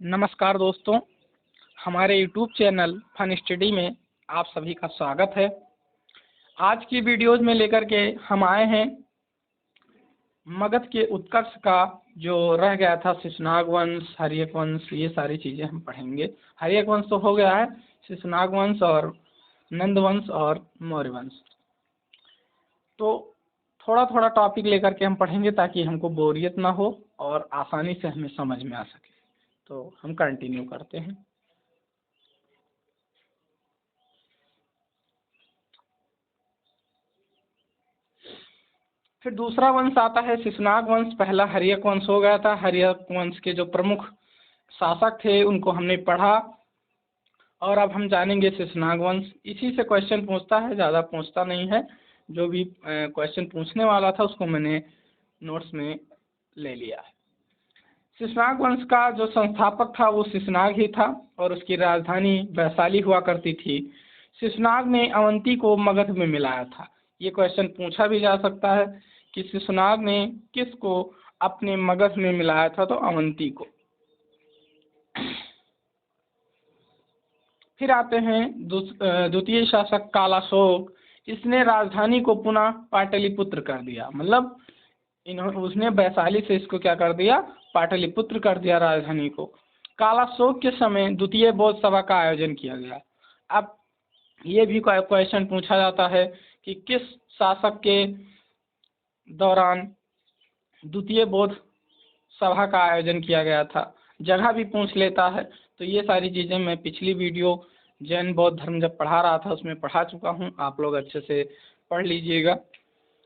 नमस्कार दोस्तों, हमारे YouTube चैनल फन स्टडी में आप सभी का स्वागत है। आज की वीडियोज़ में लेकर के हम आए हैं मगध के उत्कर्ष का जो रह गया था शिशुनाग वंश, हर्यक वंश, ये सारी चीज़ें हम पढ़ेंगे। हर्यक वंश तो हो गया है, शिशुनाग वंश और नंद वंश और मौर्य वंश। तो थोड़ा थोड़ा टॉपिक लेकर के हम पढ़ेंगे ताकि हमको बोरियत ना हो और आसानी से हमें समझ में आ सके। तो हम कंटिन्यू करते हैं। फिर दूसरा वंश आता है शिशुनाग वंश। पहला हर्यक वंश हो गया था। हर्यक वंश के जो प्रमुख शासक थे उनको हमने पढ़ा और अब हम जानेंगे शिशुनाग वंश। इसी से क्वेश्चन पूछता है, ज़्यादा पूछता नहीं है। जो भी क्वेश्चन पूछने वाला था उसको मैंने नोट्स में ले लिया है। शिशुनाग वंश का जो संस्थापक था वो शिशुनाग ही था और उसकी राजधानी वैशाली हुआ करती थी। शिशुनाग ने अवंती को मगध में मिलाया था। ये क्वेश्चन पूछा भी जा सकता है कि शिशुनाग ने किसको अपने मगध में मिलाया था, तो अवंती को। फिर आते हैं द्वितीय शासक कालाशोक। इसने राजधानी को पुनः पाटलिपुत्र कर दिया। मतलब उसने वैशाली से इसको क्या कर दिया, पाटलिपुत्र कर दिया राजधानी को। कालाशोक के समय द्वितीय बौद्ध सभा का आयोजन किया गया। अब ये भी क्वेश्चन पूछा जाता है कि किस शासक के दौरान द्वितीय बौद्ध सभा का आयोजन किया गया था। जगह भी पूछ लेता है। तो ये सारी चीज़ें मैं पिछली वीडियो जैन बौद्ध धर्म जब पढ़ा रहा था उसमें पढ़ा चुका हूँ, आप लोग अच्छे से पढ़ लीजिएगा।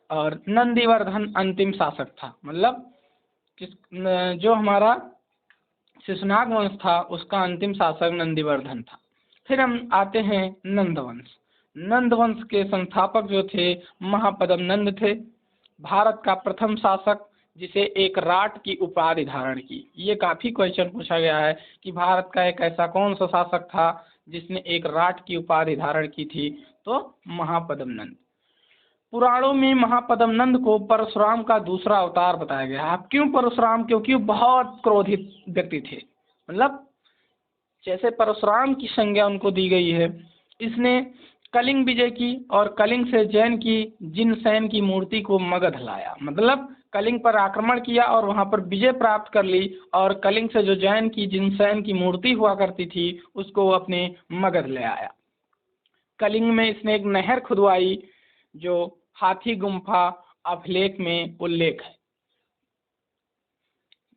और नंदीवर्धन अंतिम शासक था। मतलब जो हमारा शिशुनाग वंश था उसका अंतिम शासक नंदीवर्धन था। फिर हम आते हैं नंदवंश। नंदवंश के संस्थापक जो थे महापद्म नंद थे। भारत का प्रथम शासक जिसे एक राट की उपाधि धारण की। ये काफ़ी क्वेश्चन पूछा गया है कि भारत का एक ऐसा कौन सा शासक था जिसने एक राट की उपाधि धारण की थी, तो महापद्म नंद। पुराणों में महापद्म नंद को परशुराम का दूसरा अवतार बताया गया है। अब क्यों परशुराम? क्योंकि वो बहुत क्रोधित व्यक्ति थे। मतलब जैसे परशुराम की संज्ञा उनको दी गई है। इसने कलिंग विजय की और कलिंग से जैन की जिनसैन की मूर्ति को मगध लाया। मतलब कलिंग पर आक्रमण किया और वहाँ पर विजय प्राप्त कर ली और कलिंग से जो जैन की जिनसैन की मूर्ति हुआ करती थी उसको अपने मगध ले आया। कलिंग में इसने एक नहर खुदवाई जो हाथी गुम्फा अभिलेख में उल्लेख है।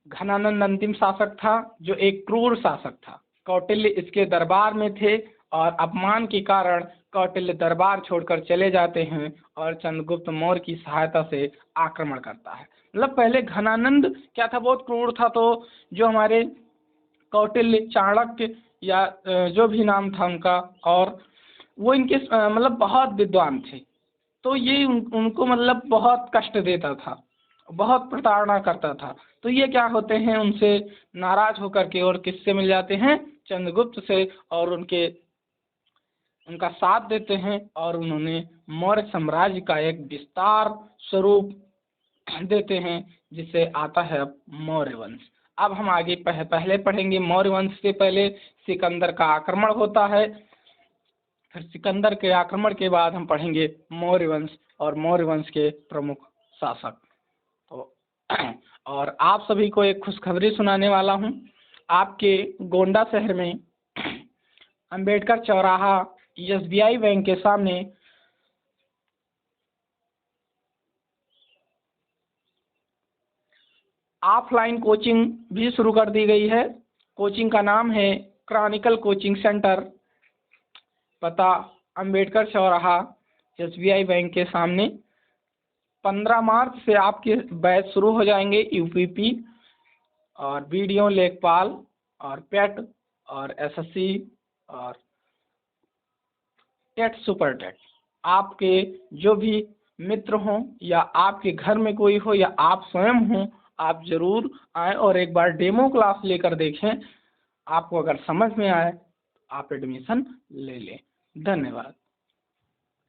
घनानंद अंतिम शासक था जो एक क्रूर शासक था। कौटिल्य इसके दरबार में थे और अपमान के कारण कौटिल्य दरबार छोड़कर चले जाते हैं और चंद्रगुप्त मौर्य की सहायता से आक्रमण करता है। मतलब पहले घनानंद क्या था, बहुत क्रूर था। तो जो हमारे कौटिल्य, चाणक्य या जो भी नाम था उनका, और वो इनके मतलब बहुत विद्वान थे। तो ये उनको मतलब बहुत कष्ट देता था, बहुत प्रताड़ना करता था। तो ये क्या होते हैं, उनसे नाराज होकर के और किससे मिल जाते हैं, चंद्रगुप्त से, और उनका साथ देते हैं और उन्होंने मौर्य साम्राज्य का एक विस्तार स्वरूप देते हैं जिसे आता है अब मौर्य वंश। अब हम आगे पहले पढ़ेंगे मौर्य वंश से पहले सिकंदर का आक्रमण होता है। फिर सिकंदर के आक्रमण के बाद हम पढ़ेंगे मौर्य वंश और मौर्य वंश के प्रमुख शासक। तो और आप सभी को एक खुशखबरी सुनाने वाला हूँ। आपके गोंडा शहर में अंबेडकर चौराहा SBI बैंक के सामने ऑफलाइन कोचिंग भी शुरू कर दी गई है। कोचिंग का नाम है क्रॉनिकल कोचिंग सेंटर। पता अंबेडकर चौराहा SBI बैंक के सामने। 15 मार्च से आपके बैच शुरू हो जाएंगे। UPP और वीडियो लेखपाल और पेट और SSC और टेट सुपर टेट। आपके जो भी मित्र हों या आपके घर में कोई हो या आप स्वयं हों, आप ज़रूर आएँ और एक बार डेमो क्लास लेकर देखें। आपको अगर समझ में आए आप एडमिशन ले लें। धन्यवाद।